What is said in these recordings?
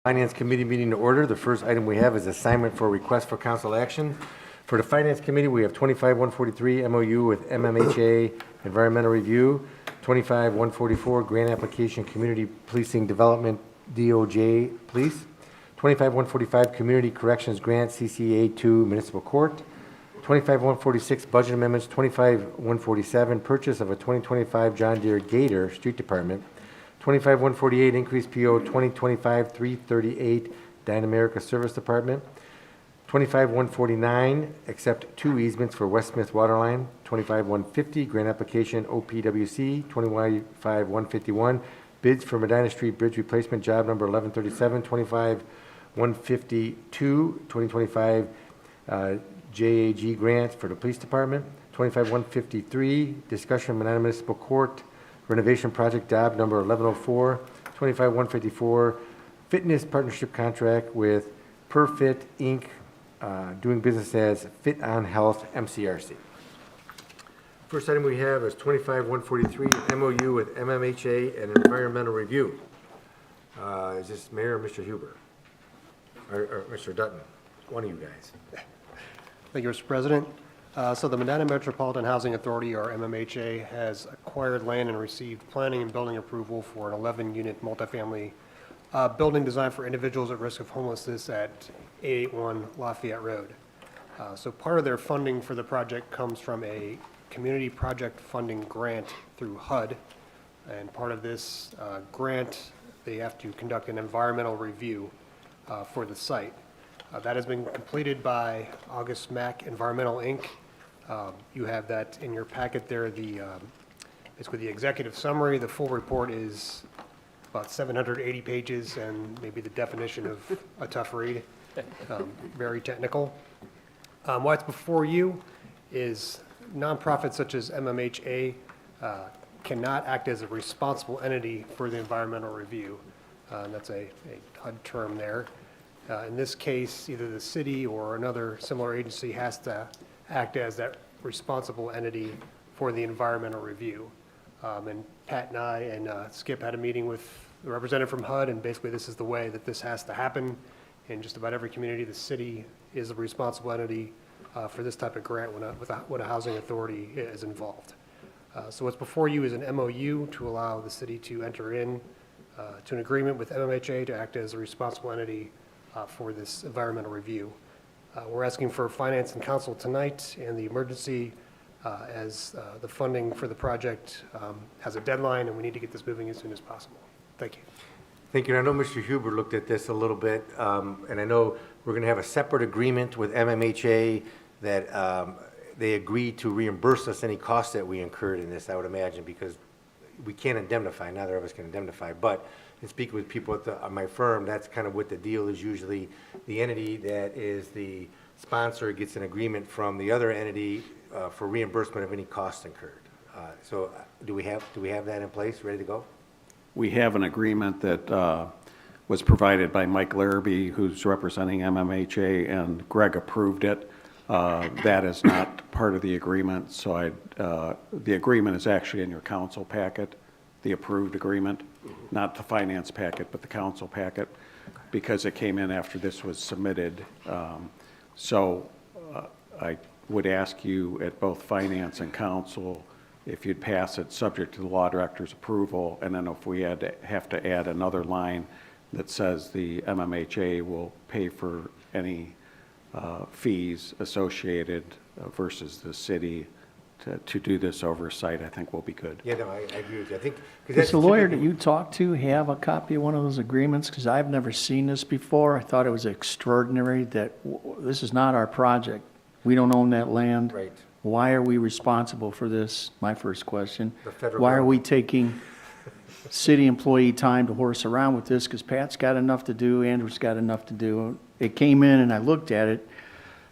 Finance Committee meeting to order. The first item we have is assignment for request for council action. For the Finance Committee, we have 25-143 MOU with MMHA Environmental Review, 25-144 Grant Application Community Policing Development DOJ Police, 25-145 Community Corrections Grant CCA 2 Municipal Court, 25-146 Budget Amendments, 25-147 Purchase of a 2025 John Deere Gator Street Department, 25-148 Increase PO 2025-338 Dynamerica Service Department, 25-149 Accept 2 easements for West Smith Waterline, 25-150 Grant Application OPWC, 25-151 Bids for Medina Street Bridge Replacement Job Number 1137, 25-152 2025 JAG Grant for the Police Department, 25-153 Discussion Medina Municipal Court Renovation Project Job Number 1104, 25-154 Fitness Partnership Contract with Perfit Inc., doing business as Fit on Health MCRC. First item we have is 25-143 MOU with MMHA and Environmental Review. Is this Mayor or Mr. Huber? Or Mr. Dutton? One of you guys. Thank you, Mr. President. So the Medina Metropolitan Housing Authority, or MMHA, has acquired land and received planning and building approval for an 11-unit multifamily building designed for individuals at risk of homelessness at 881 Lafayette Road. So part of their funding for the project comes from a community project funding grant through HUD. And part of this grant, they have to conduct an environmental review for the site. That has been completed by August Mack Environmental, Inc. You have that in your packet there, basically the executive summary. The full report is about 780 pages and maybe the definition of a tough read, very technical. Why it's before you is nonprofits such as MMHA cannot act as a responsible entity for the environmental review. And that's a HUD term there. In this case, either the city or another similar agency has to act as that responsible entity for the environmental review. And Pat and I and Skip had a meeting with the representative from HUD, and basically this is the way that this has to happen. In just about every community, the city is the responsible entity for this type of grant when a housing authority is involved. So what's before you is an MOU to allow the city to enter in to an agreement with MMHA to act as a responsible entity for this environmental review. We're asking for finance and council tonight and the emergency as the funding for the project has a deadline and we need to get this moving as soon as possible. Thank you. Thank you. I know Mr. Huber looked at this a little bit, and I know we're going to have a separate agreement with MMHA that they agreed to reimburse us any costs that we incurred in this, I would imagine, because we can't indemnify, neither of us can indemnify, but in speaking with people at my firm, that's kind of what the deal is. Usually the entity that is the sponsor gets an agreement from the other entity for reimbursement of any costs incurred. So do we have that in place, ready to go? We have an agreement that was provided by Mike Larrabee, who's representing MMHA, and Greg approved it. That is not part of the agreement, so the agreement is actually in your council packet, the approved agreement, not the finance packet, but the council packet, because it came in after this was submitted. So I would ask you at both finance and council if you'd pass it subject to the law director's approval, and then if we have to add another line that says the MMHA will pay for any fees associated versus the city to do this oversight, I think will be good. Yeah, no, I agree with you. I think Does the lawyer that you talked to have a copy of one of those agreements? Because I've never seen this before. I thought it was extraordinary that this is not our project. We don't own that land. Right. Why are we responsible for this? My first question. The federal Why are we government. taking city employee time to horse around with this? Because Pat's got enough to do, Andrew's got enough to do. It came in and I looked at it.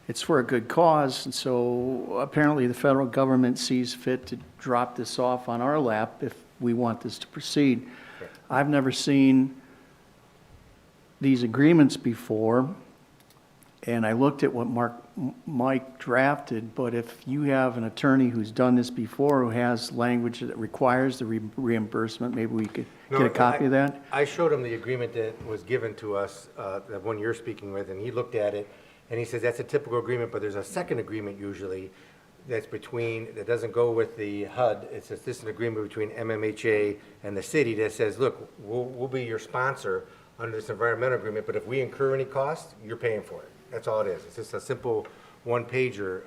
It's for a good cause, and so apparently the federal government sees fit to drop this off on our lap if we want this to proceed. I've never seen these agreements before, and I looked at what Mike drafted, but if you have an attorney who's done this before, who has language that requires the reimbursement, maybe we could get a copy of that? I showed him the agreement that was given to us, the one you're speaking with, and he looked at it, and he says that's a typical agreement, but there's a second agreement usually that's that doesn't go with the HUD. It's just an agreement between MMHA and the city that says, look, we'll be your sponsor under this environmental agreement, but if we incur any costs, you're paying for it. That's all it is. It's just a simple one-pager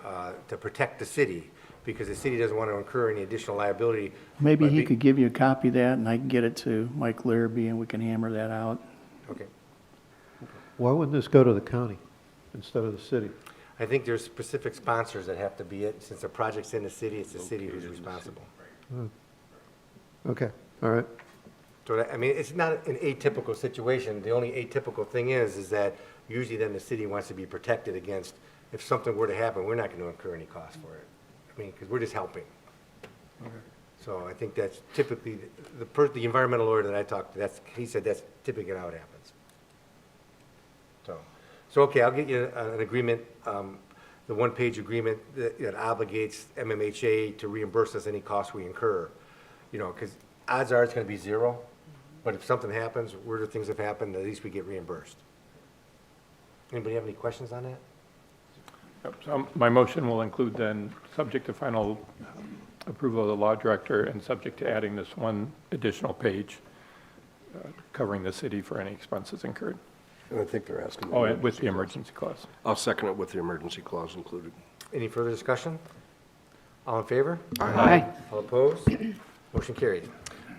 to protect the city, because the city doesn't want to incur any additional liability. Maybe But he be- could give you a copy of that, and I can get it to Mike Larrabee, and we can hammer that out. Okay. Why wouldn't this go to the county instead of the city? I think there's specific sponsors that have to be it. Since the project's in the city, it's the city who's responsible. Okay, all right. So, I mean, it's not an atypical situation. The only atypical thing is that usually then the city wants to be protected against, if something were to happen, we're not going to incur any cost for it. I mean, because we're just helping. So I think that's typically, the environmental lawyer that I talked to, he said that's typically how it happens. So okay, I'll get you an agreement, the one-page agreement that obligates MMHA to reimburse us any costs we incur. You know, because odds are it's going to be zero, but if something happens, weirder things have happened, at least we get reimbursed. Anybody have any questions on that? Yep, so my motion will include then, subject to final approval of the law director and subject to adding this one additional page covering the city for any expenses incurred. And I think they're asking. Oh, and with the emergency clause. I'll second it with the emergency clause included. Any further discussion? All in favor? Aye. All opposed? Motion carried.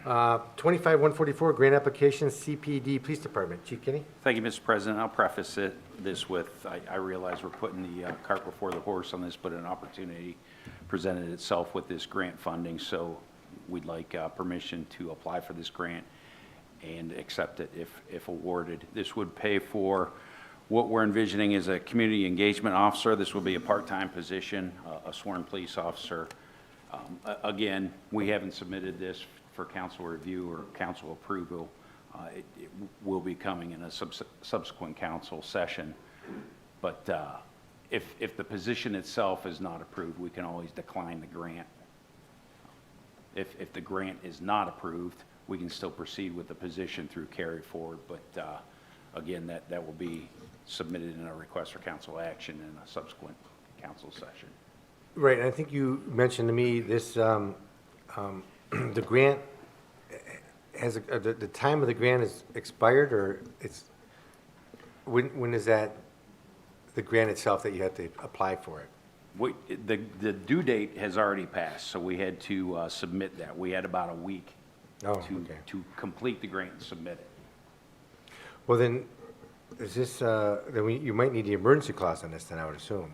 25-144, grant application, CPD Police Department. Chief Kinney? Thank you, Mr. President. I'll preface this with, I realize we're putting the cart before the horse on this, but an opportunity presented itself with this grant funding, so we'd like permission to apply for this grant and accept it if awarded. This would pay for what we're envisioning is a community engagement officer. This will be a part-time position, a sworn police officer. Again, we haven't submitted this for council review or council approval. It will be coming in a subsequent council session. But if the position itself is not approved, we can always decline the grant. If the grant is not approved, we can still proceed with the position through carry forward. But again, that will be submitted in a request for council action in a subsequent council session. Right, and I think you mentioned to me this, the grant, the time of the grant is expired, or when is that, the grant itself that you have to apply for it? The due date has already passed, so we had to submit that. We had about a week Oh, okay. to complete the grant and submit it. Well, then, is this, you might need the emergency clause on this, then I would assume.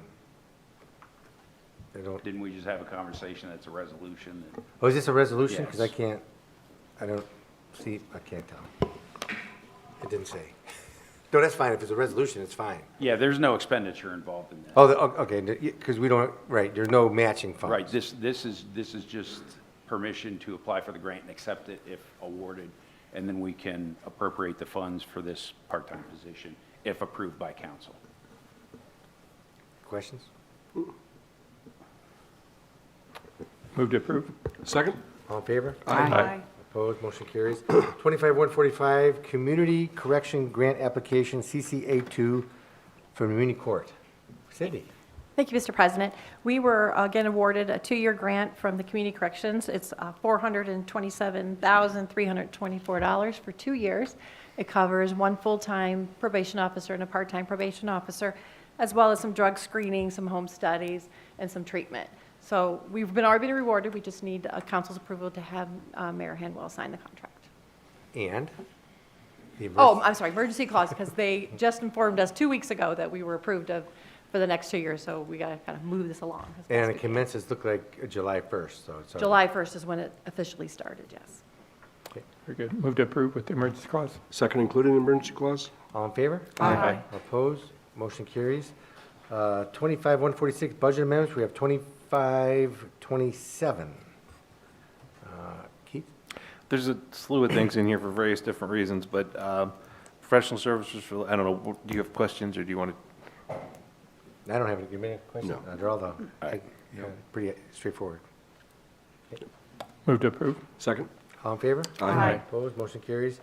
They don't, Didn't we just have a conversation that's a resolution? oh, is this a resolution? Because I Yes. can't, I don't see, I can't tell. It didn't say. No, that's fine. If it's a resolution, it's fine. Yeah, there's no expenditure involved in that. Oh, okay, because we don't, right, there's no matching funds. Right, this is just permission to apply for the grant and accept it if awarded, and then we can appropriate the funds for this part-time position if approved by council. Questions? Move to approve. Second? All in favor? Aye. Opposed, motion carries. 25-145, Community Correction Grant Application, CCA2, from Muni Court. Cindy? Thank you, Mr. President. We were again awarded a 2-year grant from the Community Corrections. It's $427,324 for 2 years. It covers 1 full-time probation officer and a part-time probation officer, as well as some drug screening, some home studies, and some treatment. So we've already been rewarded. We just need council's approval to have Mayor Hanwell sign the contract. And? the Oh, emergency- I'm sorry, emergency clause, because they just informed us 2 weeks ago that we were approved for the next 2 years, so we got to kind of move this along. as best And we it can. commences, look like July 1st, so it's. already- July 1st is when it officially started, yes. Very good. Move to approve with the emergency clause. Second including the emergency clause? All in favor? Aye. Opposed, motion carries. 25-146, budget amendments, we have 25-27. Keith? There's a slew of things in here for various different reasons, but professional services for, I don't know, do you have questions or do you want to? I don't have any questions. No. They're all pretty straightforward. Move to approve. Second? All in favor? Aye. Opposed, motion carries.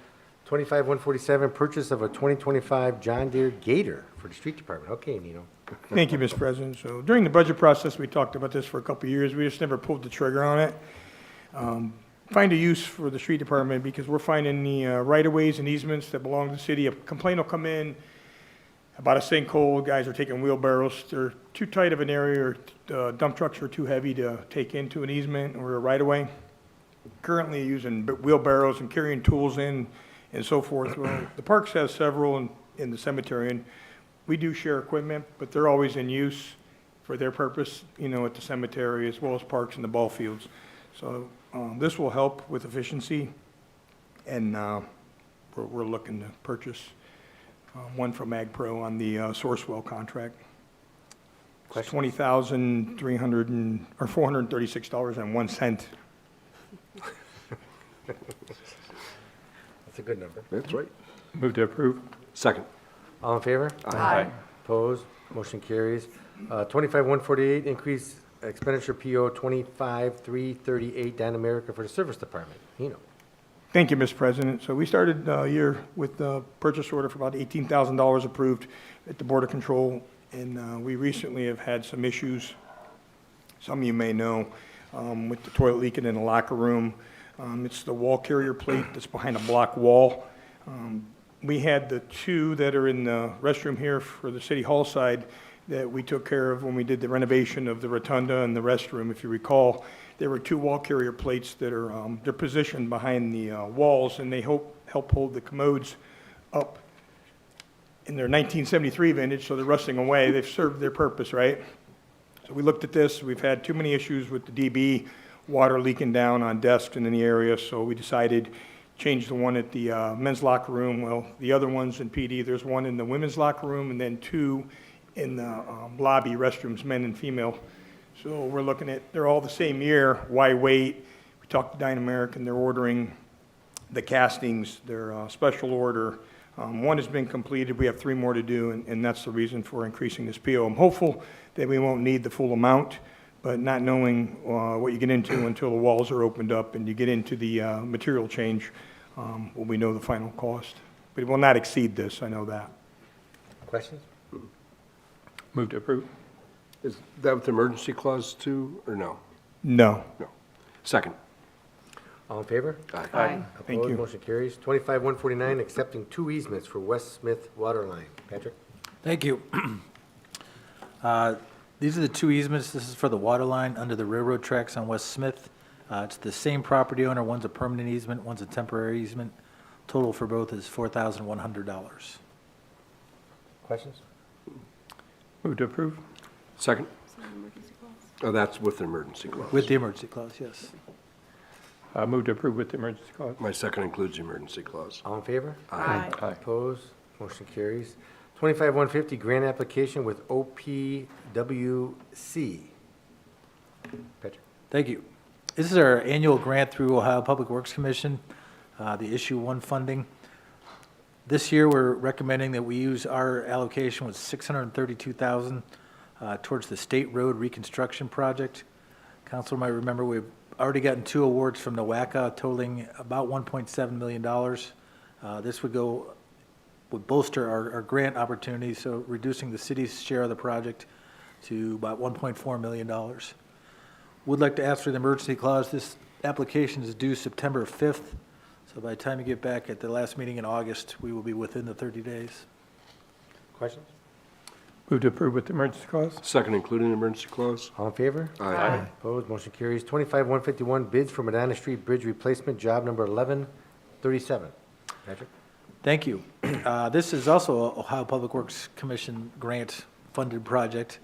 25-147, purchase of a 2025 John Deere Gator for the street department. Okay, Nino. Thank you, Mr. President. So during the budget process, we talked about this for a couple of years. We just never pulled the trigger on it. Find a use for the street department because we're finding the right-of-ways and easements that belong to the city. A complaint will come in about a sinkhole. Guys are taking wheelbarrows. They're too tight of an area, or dump trucks are too heavy to take into an easement or a right-of-way. Currently using wheelbarrows and carrying tools in and so forth. Well, the Parks has several in the cemetery, and we do share equipment, but they're always in use for their purpose, at the cemetery as well as parks and the ball fields. So this will help with efficiency, and we're looking to purchase one from AgPro on the Sourcewell contract. It's $436.01. That's a good number. That's right. Move to approve. Second? All in favor? Aye. Opposed, motion carries. 25-148, increase expenditure PO 25-338, Dyna America for the service department. Nino. Thank you, Mr. President. So we started a year with a purchase order for about $18,000 approved at the Board of Control, and we recently have had some issues, some of you may know, with the toilet leaking in the locker room. It's the wall carrier plate that's behind a block wall. We had the two that are in the restroom here for the City Hall side that we took care of when we did the renovation of the rotunda and the restroom. If you recall, there were two wall carrier plates that are they're positioned behind the walls, and they help hold the commodes up. And they're 1973 vintage, so they're rusting away. They've served their purpose, right? So we looked at this. We've had too many issues with the DB, water leaking down on desks and in the area, so we decided change the one at the men's locker room. Well, the other ones in PD, there's one in the women's locker room and then two in the lobby restrooms, men and female. So we're looking at, they're all the same year. Why wait? We talked to Dyna American. They're ordering the castings. They're special order. One has been completed. We have 3 more to do, and that's the reason for increasing this PO. I'm hopeful that we won't need the full amount, but not knowing what you get into until the walls are opened up and you get into the material change, will we know the final cost. But it will not exceed this, I know that. Questions? Move to approve. Is that with the emergency clause too, or no? No. No. Second? All in favor? Aye. Thank Opposed, you. motion carries. 25-149, accepting 2 easements for West Smith water line. Patrick? Thank you. These are the 2 easements. This is for the water line under the railroad tracks on West Smith. It's the same property owner. One's a permanent easement, one's a temporary easement. Total for both is $4,100. Questions? Move to approve. Second? Oh, that's with the emergency clause. With the emergency clause, yes. Move to approve with the emergency clause. My second includes the emergency clause. All in favor? Aye. Aye. Opposed, motion carries. 25-150, grant application with OPWC. Patrick? Thank you. This is our annual grant through Ohio Public Works Commission, the Issue 1 funding. This year, we're recommending that we use our allocation was $632,000 towards the State Road Reconstruction Project. Council might remember we've already gotten 2 awards from NOACA totaling about $1.7 million. This would bolster our grant opportunities, so reducing the city's share of the project to about $1.4 million. Would like to ask for the emergency clause. This application is due September 5th, so by the time you get back at the last meeting in August, we will be within the 30 days. Questions? Move to approve with the emergency clause. Second including the emergency clause? All in favor? Aye. Opposed, motion carries. 25-151, bids for Medina Street Bridge Replacement, job number 1137. Patrick? Thank you. This is also a Ohio Public Works Commission grant-funded project.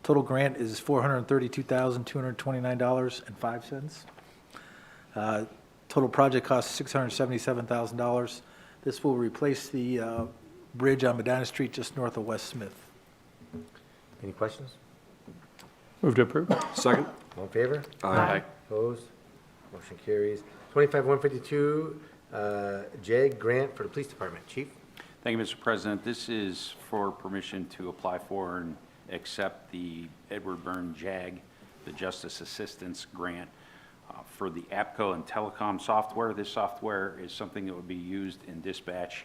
Total grant is $432,229.05. Total project cost $677,000. This will replace the bridge on Medina Street just north of West Smith. Any questions? Move to approve. Second? All in favor? Aye. Opposed, motion carries. 25-152, JAG grant for the police department. Chief? Thank you, Mr. President. This is for permission to apply for and accept the Edward Byrne JAG, the Justice Assistance Grant, for the APCO and telecom software. This software is something that would be used in dispatch,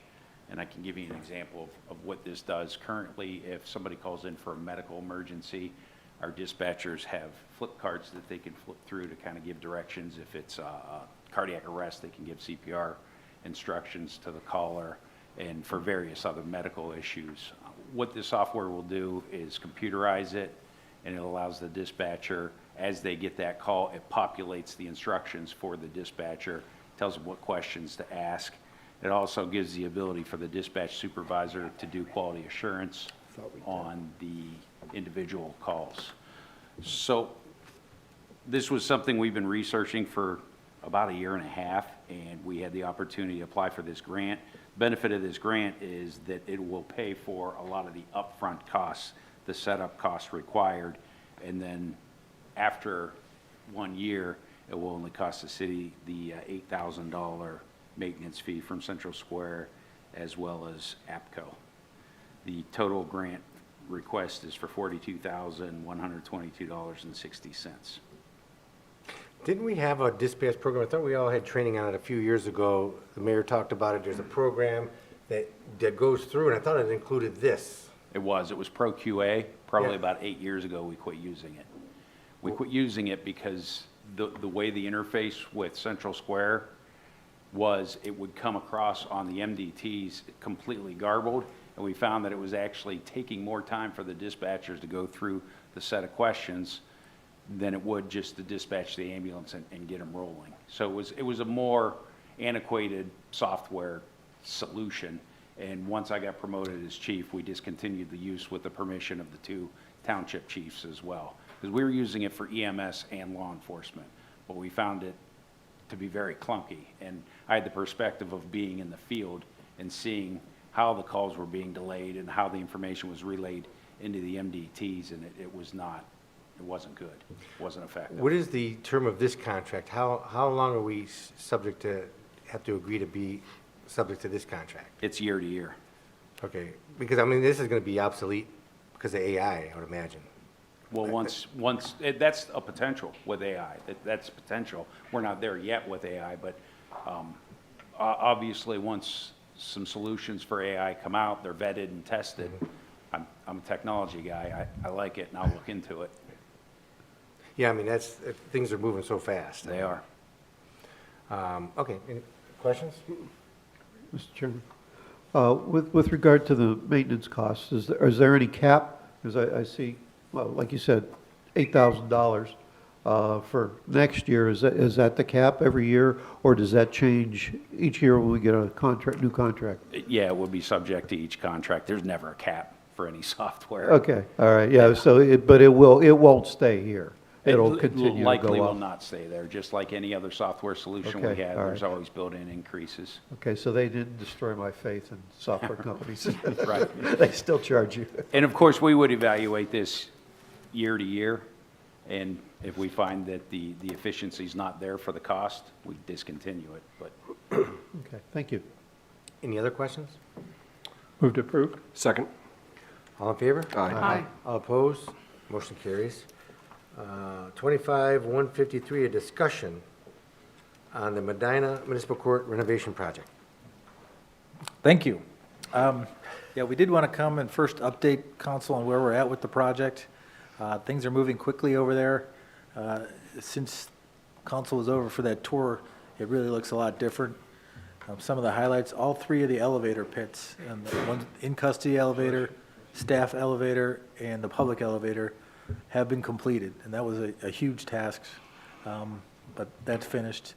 and I can give you an example of what this does. Currently, if somebody calls in for a medical emergency, our dispatchers have flip cards that they can flip through to kind of give directions. If it's a cardiac arrest, they can give CPR instructions to the caller, and for various other medical issues. What this software will do is computerize it, and it allows the dispatcher, as they get that call, it populates the instructions for the dispatcher, tells them what questions to ask. It also gives the ability for the dispatch supervisor to do quality assurance on the individual calls. So this was something we've been researching for about a year and a half, and we had the opportunity to apply for this grant. Benefit of this grant is that it will pay for a lot of the upfront costs, the setup costs required, and then after 1 year, it will only cost the city the $8,000 maintenance fee from Central Square as well as APCO. The total grant request is for $42,122.60. Didn't we have a dispatch program? I thought we all had training on it a few years ago. The mayor talked about it. There's a program that goes through, and I thought it included this. It was Pro QA. Probably Yeah. about 8 years ago, we quit using it. We quit using it because the way the interface with Central Square was, it would come across on the MDTs completely garbled, and we found that it was actually taking more time for the dispatchers to go through the set of questions than it would just to dispatch the ambulance and get them rolling. So it was a more antiquated software solution, and once I got promoted as chief, we discontinued the use with the permission of the 2 township chiefs as well, because we were using it for EMS and law enforcement, but we found it to be very clunky, and I had the perspective of being in the field and seeing how the calls were being delayed and how the information was relayed into the MDTs, and it wasn't good, it wasn't effective. What is the term of this contract? How long are we subject to, have to agree to be subject to this contract? It's year to year. Okay, because I mean, this is going to be obsolete because of AI, I would imagine. Well, that's a potential with AI. That's potential. We're not there yet with AI, but obviously, once some solutions for AI come out, they're vetted and tested. I'm a technology guy. I like it, and I'll look into it. Yeah, I mean, things are moving so fast. They are. Okay, any questions? Mr. Chairman? With regard to the maintenance costs, is there any cap? Because I see, well, like you said, $8,000 for next year. Is that the cap every year, or does that change each year when we get a new contract? Yeah, it would be subject to each contract. There's never a cap for any software. Okay, all right, yeah, so, but it won't stay here. It'll continue to go up. Likely will not stay there, just like any other software solution we Okay, have. all There's right. always built-in increases. Okay, so they didn't destroy my faith in software companies. Right. They still charge you. And of course, we would evaluate this year to year, and if we find that the efficiency's not there for the cost, we discontinue it, but Okay, thank you. Any other questions? Move to approve. Second. All in favor? Aye. All opposed? Motion carries. 25-153, a discussion on the Medina Municipal Court renovation project. Thank you. Yeah, we did want to come and first update council on where we're at with the project. Things are moving quickly over there. Since council was over for that tour, it really looks a lot different. Some of the highlights, all 3 of the elevator pits, and the one in custody elevator, staff elevator, and the public elevator have been completed, and that was a huge task, but that's finished.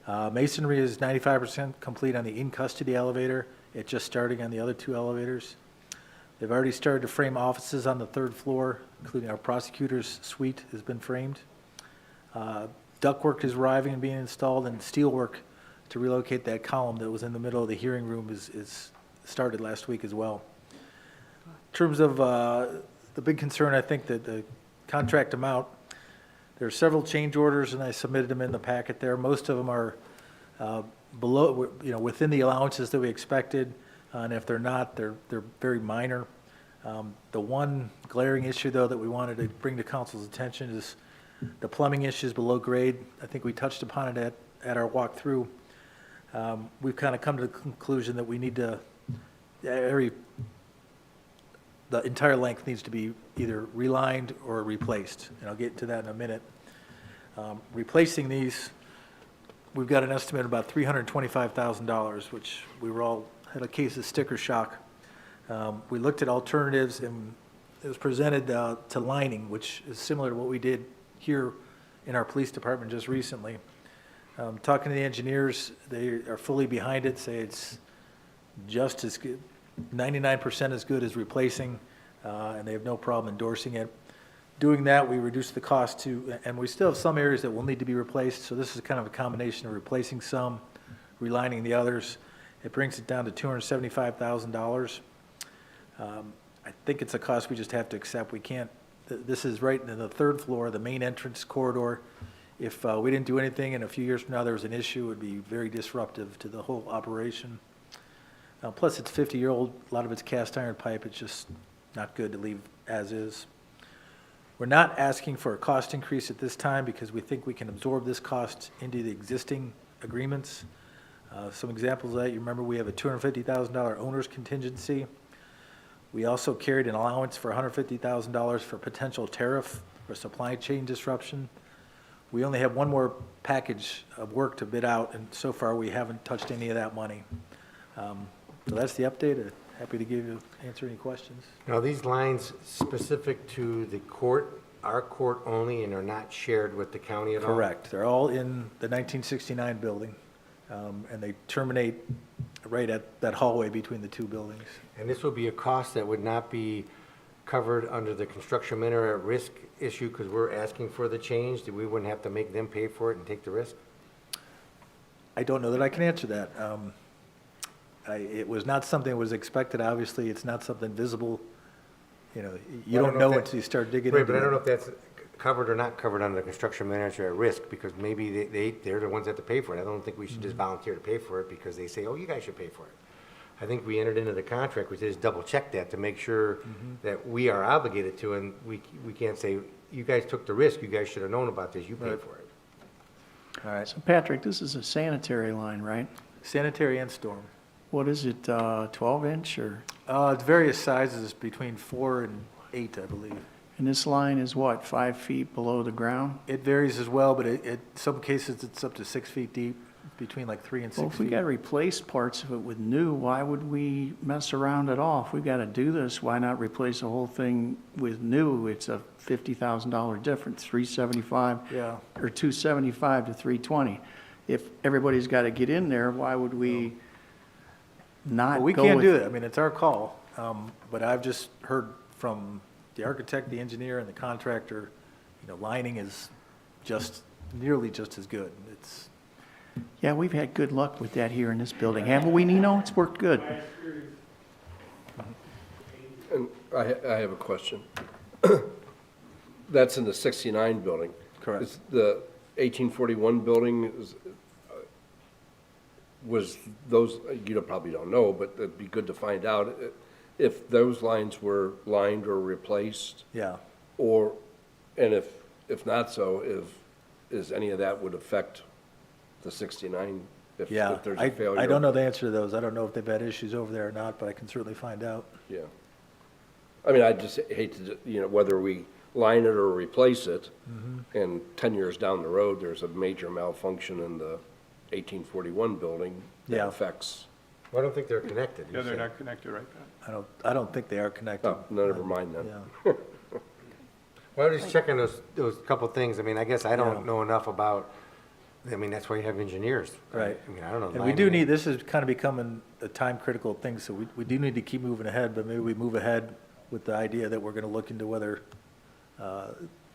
Masonry is 95% complete on the in-custody elevator. It's just starting on the other 2 elevators. They've already started to frame offices on the 3rd floor, including our prosecutor's suite has been framed. Ductwork is arriving and being installed, and steelwork to relocate that column that was in the middle of the hearing room is started last week as well. In terms of the big concern, I think, that the contract amount, there are several change orders, and I submitted them in the packet there. Most of them are below, within the allowances that we expected. and if they're not, they're very minor. The one glaring issue, though, that we wanted to bring to council's attention is the plumbing issues below grade. I think we touched upon it at our walkthrough. We've kind of come to the conclusion that we need to, the entire length needs to be either relined or replaced, and I'll get to that in a minute. Replacing these, we've got an estimate of about $325,000, which we were all, had a case of sticker shock. We looked at alternatives, and it was presented to lining, which is similar to what we did here in our police department just recently. Talking to the engineers, they are fully behind it, say it's just as good, 99% as good as replacing, and they have no problem endorsing it. Doing that, we reduce the cost to, and we still have some areas that will need to be replaced, so this is kind of a combination of replacing some, relining the others. It brings it down to $275,000. I think it's a cost we just have to accept. We can't, this is right in the third floor, the main entrance corridor. If we didn't do anything and a few years from now there was an issue, it would be very disruptive to the whole operation. Plus, it's 50-year-old, a lot of it's cast iron pipe. It's just not good to leave as is. We're not asking for a cost increase at this time because we think we can absorb this cost into the existing agreements. Some examples of that, you remember we have a $250,000 owner's contingency. We also carried an allowance for $150,000 for potential tariff or supply chain disruption. We only have one more package of work to bid out, and so far we haven't touched any of that money. So that's the update. Happy to answer any questions. Now, these lines specific to the court, our court only, and are not shared with the county at all? Correct. They're all in the 1969 building, and they terminate right at that hallway between the two buildings. And this would be a cost that would not be covered under the construction matter at risk issue because we're asking for the change? That we wouldn't have to make them pay for it and take the risk? I don't know that I can answer that. It was not something that was expected. Obviously, it's not something visible. You know, you Well, I don't don't know know if until you start digging Right, into but I don't know it. if that's covered or not covered under the construction manager at risk, because maybe they're the ones that have to pay for it. I don't think we should just volunteer to pay for it because they say, oh, you guys should pay for it. I think we entered into the contract, we just double check that to make sure that we are obligated to, and we can't say, you guys took the risk, you guys should have known about this, you paid for it. All right. So Patrick, this is a sanitary line, right? Sanitary and storm. What is it, 12-inch or? It's various sizes, between 4 and 8, I believe. And this line is what, 5 feet below the ground? It varies as well, but some cases it's up to 6 feet deep, between like 3 and 6 Well, if we feet. got to replace parts of it with new, why would we mess around at all? If we got to do this, why not replace the whole thing with new? It's a $50,000 difference, $375 Yeah. or $275 to $320. If everybody's got to get in there, why would we not We go can't with- do that. I mean, it's our call. But I've just heard from the architect, the engineer, and the contractor, you know, lining is nearly just as good. It's, Yeah, we've had good luck with that here in this building, haven't we, Nino? It's worked good. And I have a question. That's in the 69 building. Correct. Is the 1841 building, was those, you probably don't know, but it'd be good to find out if those lines were lined or replaced, yeah. and if not so, is any of that would affect the 69 if Yeah, there's a failure? I don't know the answer to those. I don't know if they've had issues over there or not, but I can certainly find out. Yeah. I mean, I just hate to, whether we line it or replace it, and 10 years down the road, there's a major malfunction in the 1841 building that Yeah. affects, Well, I don't think they're connected. you Yeah, they're said. not connected, right, Pat? I don't think they are connected. oh, never mind then. Yeah. Well, just checking those couple things. I mean, I guess I Yeah. don't know enough about, I mean, that's why you have engineers. Right. I mean, I don't know. And we do need, this is kind of becoming a time-critical thing, so we do need to keep moving ahead, but maybe we move ahead with the idea that we're going to look into whether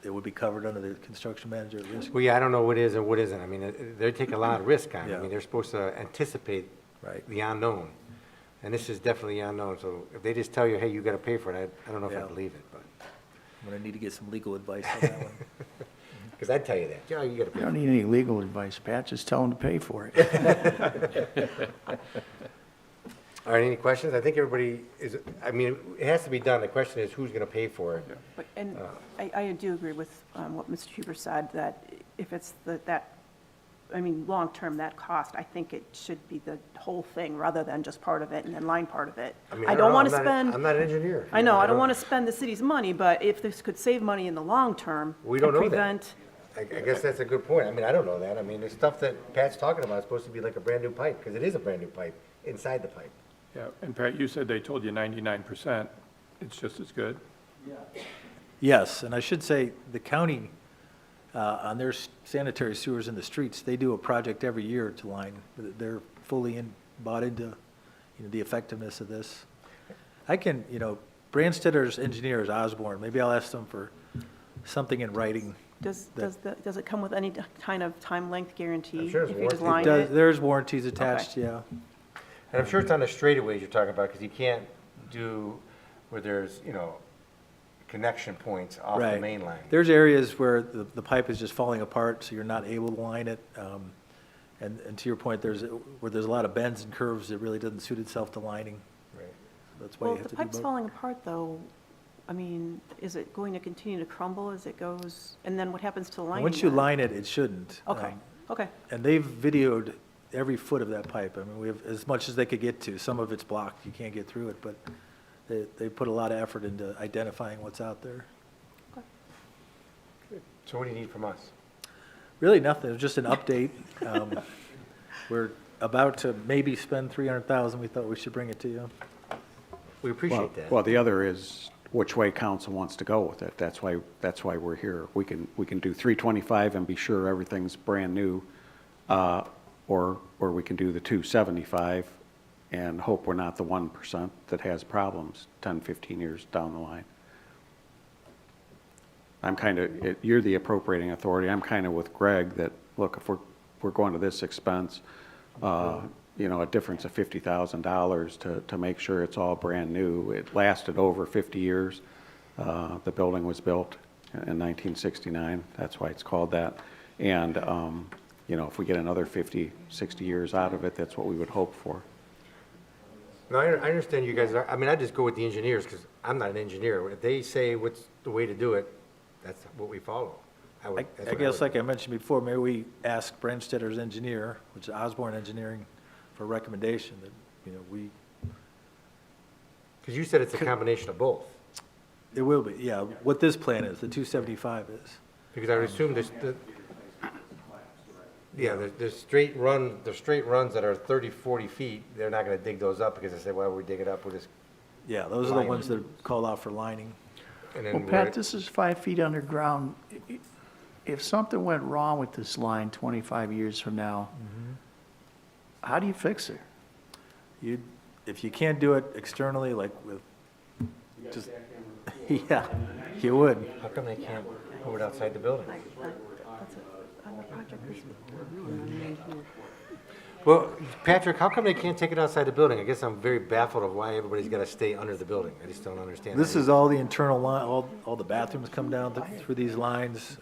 it would be covered under the construction manager risk. Well, yeah, I don't know what is and what isn't. I mean, they take a lot of risk on it. I Yeah. mean, they're supposed to anticipate Right. the unknown. And this is definitely unknown. So if they just tell you, hey, you got to pay for it, I don't know if I Yeah. believe it, but, I'm going to need to get some legal advice on that one. because I'd tell you that. Yeah, you got to pay You for don't it. need any legal advice, Pat, just tell them to pay for it. All right, any questions? I think everybody is, I mean, it has to be done. The question is who's going to pay for it? But, and I do agree with what Mr. Huber said, that if it's long-term, that cost, I think it should be the whole thing rather than just part of it and then line part of it. I mean, I don't don't know. want to I'm not- spend. I'm not an engineer. I know, I don't want to spend the city's money, but if this could save money in the long term. We don't and know that. prevent- I guess that's a good point. I mean, I don't know that. I mean, the stuff that Pat's talking about is supposed to be like a brand-new pipe, because it is a brand-new pipe inside the pipe. Yeah, and Pat, you said they told you 99%. It's just as good? Yes, and I should say, the county, on their sanitary sewers in the streets, they do a project every year to line. They're fully bought into, the effectiveness of this. I can, Brandstedter's engineers, Osborne, maybe I'll ask them for something in writing. Does it come with any kind of time length guarantee? I'm sure it's if you just warranty. line it? There's warranties attached, yeah. And I'm sure it's on the straightaways you're talking about, because you can't do where there's, connection points off the Right. main line. There's areas where the pipe is just falling apart, so you're not able to line it. And to your point, where there's a lot of bends and curves, it really doesn't suit itself to lining. Right. That's why Well, you if have the to do pipe's both. falling apart, though, is it going to continue to crumble as it goes? And then what happens to the lining? Once you then? line it, it shouldn't. Okay, okay. And they've videoed every foot of that pipe. I mean, we have as much as they could get to. Some of it's blocked, you can't get through it, but they put a lot of effort into identifying what's out there. So what do you need from us? Really nothing, it was just an update. We're about to maybe spend 300,000, we thought we should bring it to you. We appreciate that. Well, the other is which way council wants to go with it. That's why we're here. We can do 325 and be sure everything's brand new, or we can do the 275 and hope we're not the 1% that has problems 10, 15 years down the line. I'm you're the appropriating authority. I'm kind of with Greg that, look, if we're going to this expense, a difference of $50,000 to make sure it's all brand new. It lasted over 50 years. The building was built in 1969. That's why it's called that. And, if we get another 50, 60 years out of it, that's what we would hope for. No, I understand you guys are, I just go with the engineers, because I'm not an engineer. If they say what's the way to do it, that's what we follow. I That's what guess, would like I mentioned before, maybe we ask Brandstedter's engineer, which is Osborne Engineering, for a recommendation that, we, Because you said it's a combination of both. it will be, yeah, what this plan is, the 275 is. Because I would assume the straight runs that are 30, 40 feet, they're not going to dig those up, because they say, why would we dig it up? We'll just, Yeah, those are the Lining. ones that call out for lining. and Well, then. Pat, this is 5 feet underground. If something went wrong with this line 25 years from now, how do you fix it? If you can't do it externally, like with, just, yeah, you would. How come they can't move it outside the building? On the project, Well, Patrick, how come they can't take it outside the building? I guess I'm very baffled of why everybody's got to stay under the building. I just don't understand. This is all the internal line, all the bathrooms come down through these lines.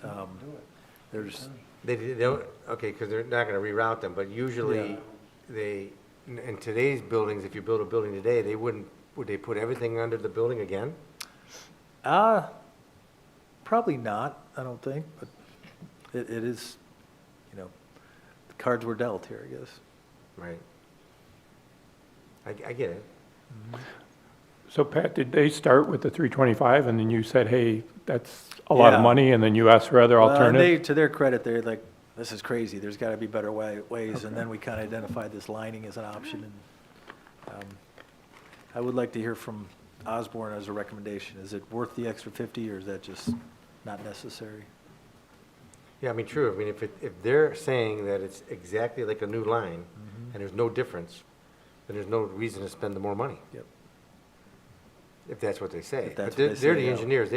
There's, They don't, okay, because they're not going to reroute them, but usually in today's buildings, if you build a building today, would they put everything under the building again? probably not, I don't think, but it is, the cards were dealt here, I guess. Right. I get it. So Pat, did they start with the 325 and then you said, hey, that's a lot of Yeah. money, and then you asked for other Well, and alternatives? to their credit, they're like, this is crazy, there's got to be better ways, and then we kind of identified this lining as an option, and I would like to hear from Osborne as a recommendation. Is it worth the extra 50, or is that just not necessary? Yeah, true. If they're saying that it's exactly like a new line, and there's no difference, then there's no reason to spend the more money. Yep. If that's what they say. If that's But what they they're say, the yeah. engineers.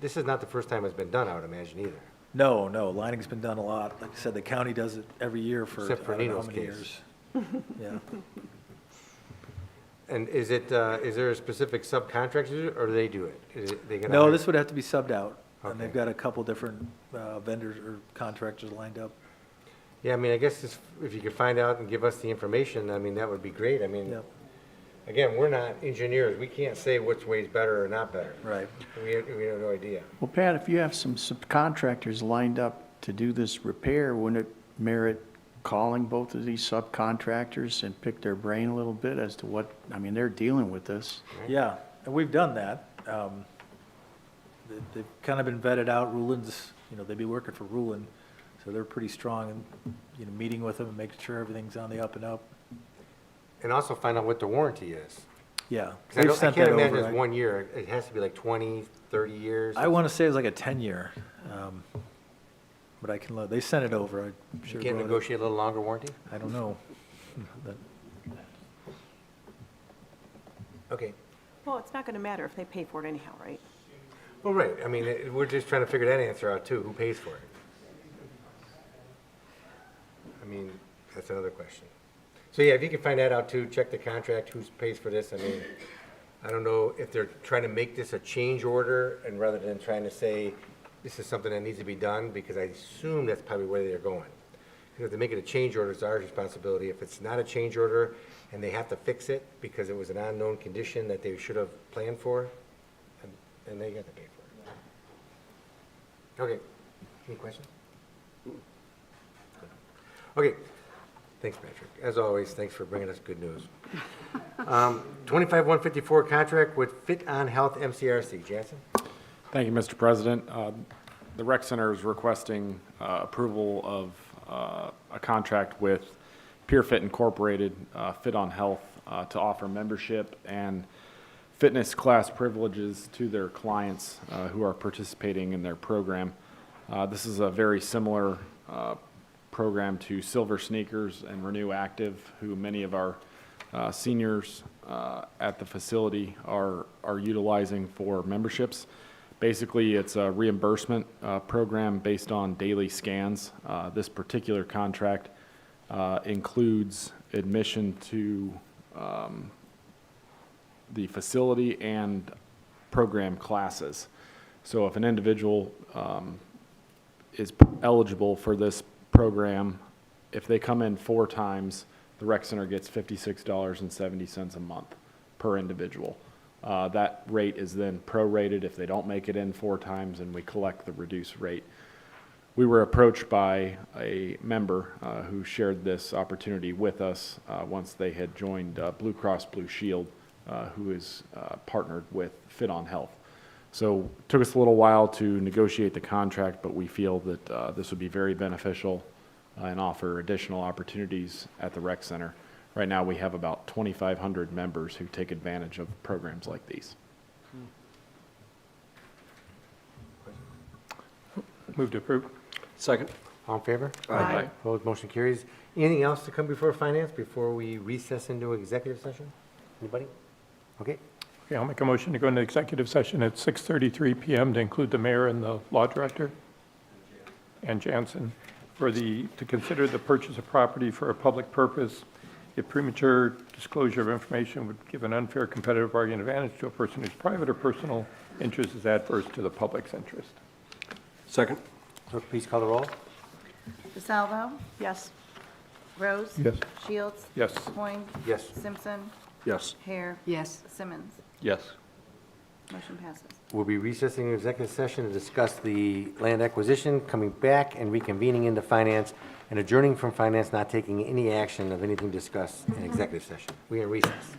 This is not the first time it's been done, I would imagine, either. No, lining's been done a lot. Like I said, the county does it every year for I Except for don't know how Nino's many case. years. Yeah. And is there a specific subcontractor, or do they do it? They gonna No, hire- this would have to be subbed out, and they've Okay. got a couple different vendors or contractors lined up. Yeah, I guess if you could find out and give us the information, that would be great. Yep. again, we're not engineers. We can't say which way's better or not better. Right. We have no idea. Well, Pat, if you have some subcontractors lined up to do this repair, wouldn't it merit calling both of these subcontractors and pick their brain a little bit as to what, I mean, they're dealing with this. Yeah, and we've done that. They've kind of been vetted out. Ruland's, they'd be working for Ruland, so they're pretty strong in, meeting with them and making sure everything's on the up and up. And also find out what the warranty is. Yeah. 'Cause I they've sent can't that imagine over. it's 1 year. It has to be like 20, 30 years. I want to say it was like a 10-year, but I can look. They sent it over. I'm You sure. can't brought it. negotiate a little longer warranty? I don't know. But Okay. Well, it's not going to matter if they pay for it anyhow, right? Well, right. I mean, we're just trying to figure that answer out too. Who pays for it? I mean, that's another question. So yeah, if you can find that out too, check the contract, who pays for this. I mean, I don't know if they're trying to make this a change order and rather than trying to say this is something that needs to be done, because I assume that's probably where they're going. Because if they make it a change order, it's our responsibility. If it's not a change order and they have to fix it because it was an unknown condition that they should have planned for, then they got to pay for it. Okay. Any questions? Okay. Thanks, Patrick. As always, thanks for bringing us good news. 25-154 contract with Fit on Health MCRC. Jansen? Thank you, Mr. President. The Rec Center is requesting approval of a contract with PeerFit Incorporated, Fit on Health, to offer membership and fitness class privileges to their clients who are participating in their program. This is a very similar program to Silver Sneakers and Renew Active, who many of our seniors at the facility are utilizing for memberships. Basically, it's a reimbursement program based on daily scans. This particular contract includes admission to the facility and program classes. So if an individual is eligible for this program, if they come in 4 times, the Rec Center gets $56.70 a month per individual. That rate is then prorated if they don't make it in 4 times, and we collect the reduced rate. We were approached by a member who shared this opportunity with us once they had joined Blue Cross Blue Shield, who is partnered with Fit on Health. So it took us a little while to negotiate the contract, but we feel that this would be very beneficial and offer additional opportunities at the Rec Center. Right now, we have about 2,500 members who take advantage of programs like these. Move to approve. Second. All in favor? Aye. Opposed, motion carries. Anything else to come before finance before we recess into executive session? Anybody? Okay. Okay, I'll make a motion to go into executive session at 6:33 PM to include the mayor and the law director and Jansen to consider the purchase of property for a public purpose if premature disclosure of information would give an unfair competitive bargaining advantage to a person whose private or personal interest is adverse to the public's interest. Second. Clerk, please call the roll. DeSalvo? Yes. Rose? Yes. Shields? Yes. Coin? Yes. Simpson? Yes. Hare? Yes. Simmons? Yes. Motion passes. We'll be recessing into executive session to discuss the land acquisition, coming back and reconvening into finance, and adjourning from finance, not taking any action of anything discussed in executive session. We are in recess.